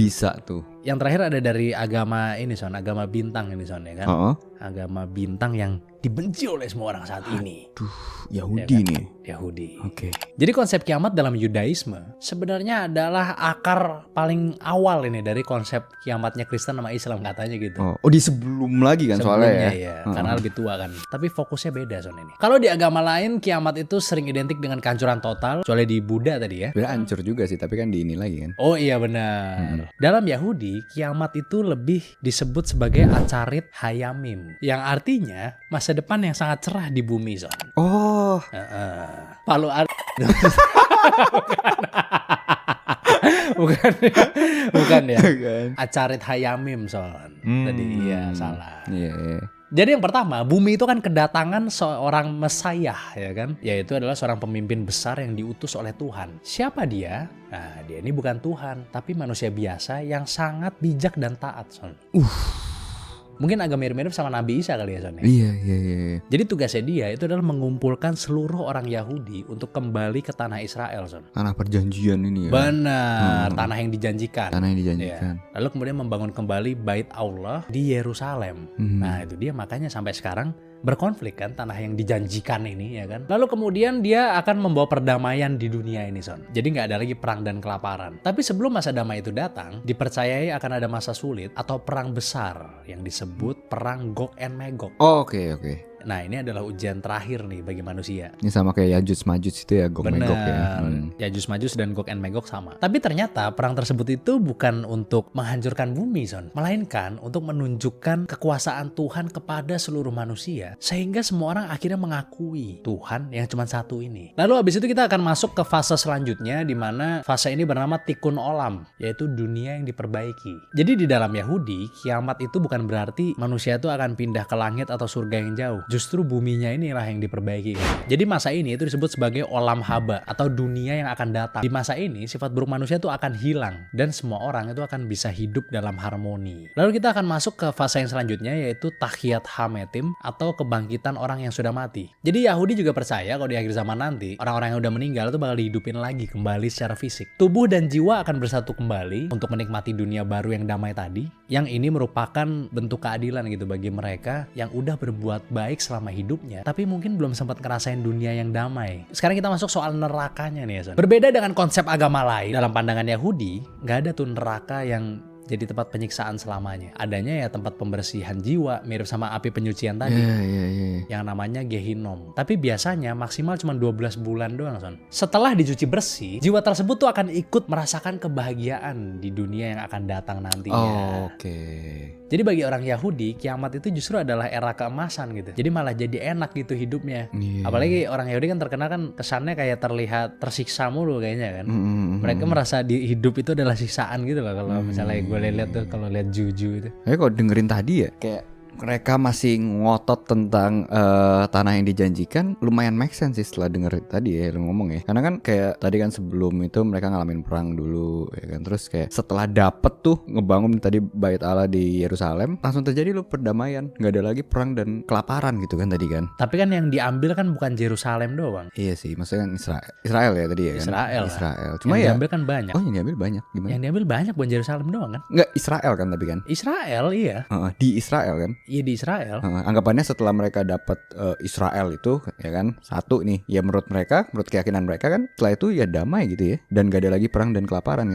bisa tuh. Yang terakhir ada dari agama ini Son, agama bintang ini Son ya kan. Agama bintang yang dibenci oleh semua orang saat ini. Yahudi nih. Yahudi. Oke. Jadi konsep kiamat dalam Yudaisme sebenarnya adalah akar paling awal ini dari konsep kiamatnya Kristen sama Islam katanya gitu. Oh di sebelum lagi kan soalnya ya. Karena lebih tua kan. Tapi fokusnya beda Son ini. Kalau di agama lain kiamat itu sering identik dengan kehancuran total, kecuali di Buddha tadi ya. Sebenarnya hancur juga sih, tapi kan di ini lagi kan. Oh iya benar. Dalam Yahudi, kiamat itu lebih disebut sebagai Acharit Hayamim, yang artinya masa depan yang sangat cerah di bumi Son. Oh. Palu bukan ya. Acharit Hayamim Son. Tadi iya salah. Iya. Jadi yang pertama, bumi itu kan kedatangan seorang Mesias ya kan, yaitu adalah seorang pemimpin besar yang diutus oleh Tuhan. Siapa dia? Nah, dia ini bukan Tuhan, tapi manusia biasa yang sangat bijak dan taat Son. Mungkin agak mirip-mirip sama Nabi Isa kali ya Son. Iya. Jadi tugasnya dia itu adalah mengumpulkan seluruh orang Yahudi untuk kembali ke tanah Israel Son. Tanah perjanjian ini ya. Benar, tanah yang dijanjikan. Tanah yang dijanjikan. Ya. Lalu kemudian membangun kembali Bait Allah di Yerusalem. Nah itu dia makanya sampai sekarang berkonflik kan tanah yang dijanjikan ini ya kan. Lalu kemudian dia akan membawa perdamaian di dunia ini Son. Jadi nggak ada lagi perang dan kelaparan. Tapi sebelum masa damai itu datang, dipercayai akan ada masa sulit atau perang besar yang disebut perang Gog and Magog. Oke. Nah ini adalah ujian terakhir nih bagi manusia. Ini sama kayak Yajuj Majuj itu ya, Gog Magog ya. Yajuj Majuj dan Gog and Magog sama. Tapi ternyata perang tersebut itu bukan untuk menghancurkan bumi Son, melainkan untuk menunjukkan kekuasaan Tuhan kepada seluruh manusia, sehingga semua orang akhirnya mengakui Tuhan yang cuma satu ini. Lalu habis itu kita akan masuk ke fase selanjutnya, di mana fase ini bernama Tikkun Olam, yaitu dunia yang diperbaiki. Jadi di dalam Yahudi, kiamat itu bukan berarti manusia itu akan pindah ke langit atau surga yang jauh. Justru buminya inilah yang diperbaiki. Jadi masa ini itu disebut sebagai Olam Haba atau dunia yang akan datang. Di masa ini sifat buruk manusia itu akan hilang dan semua orang itu akan bisa hidup dalam harmoni. Lalu kita akan masuk ke fase yang selanjutnya, yaitu Tahiyat Hametim atau kebangkitan orang yang sudah mati. Jadi Yahudi juga percaya kalau di akhir zaman nanti orang-orang yang udah meninggal itu bakal dihidupin lagi kembali secara fisik. Tubuh dan jiwa akan bersatu kembali untuk menikmati dunia baru yang damai tadi. Yang ini merupakan bentuk keadilan gitu bagi mereka yang udah berbuat baik selama hidupnya, tapi mungkin belum sempat ngerasain dunia yang damai. Sekarang kita masuk soal nerakanya nih ya Son. Berbeda dengan konsep agama lain, dalam pandangan Yahudi nggak ada tuh neraka yang jadi tempat penyiksaan selamanya. Adanya ya tempat pembersihan jiwa, mirip sama api penyucian tadi. Yang namanya Gehinom. Tapi biasanya maksimal cuma 12 bulan doang Son. Setelah dicuci bersih, jiwa tersebut tuh akan ikut merasakan kebahagiaan di dunia yang akan datang nantinya. Jadi bagi orang Yahudi, kiamat itu justru adalah era keemasan gitu. Jadi malah jadi enak gitu hidupnya. Apalagi orang Yahudi kan terkenal kan kesannya kayak terlihat tersiksa mulu kayaknya kan. Mereka merasa di hidup itu adalah siksaan gitu loh. Kalau misalnya gue lihat tuh, kalau lihat Juju itu. Kalau dengerin tadi ya, kayak mereka masih ngotot tentang tanah yang dijanjikan, lumayan make sense sih setelah denger tadi ya lu ngomong ya. Karena kan kayak tadi kan sebelum itu mereka ngalamin perang dulu ya kan. Terus kayak setelah dapet tuh ngebangun tadi Bait Allah di Yerusalem, langsung terjadi perdamaian, nggak ada lagi perang dan kelaparan gitu kan tadi kan. Tapi kan yang diambil kan bukan Yerusalem doang. Iya sih, maksudnya kan Israel ya tadi ya kan. Israel. Cuma yang ya diambil kan banyak. Oh yang diambil banyak gimana? Yang diambil banyak bukan Yerusalem doang kan? Nggak, Israel kan tapi kan. Israel iya. Di Israel kan. Iya di Israel. Anggapannya setelah mereka dapat Israel itu ya kan, satu nih ya menurut mereka, menurut keyakinan mereka kan, setelah itu ya damai gitu ya, dan gak ada lagi perang dan kelaparan kan.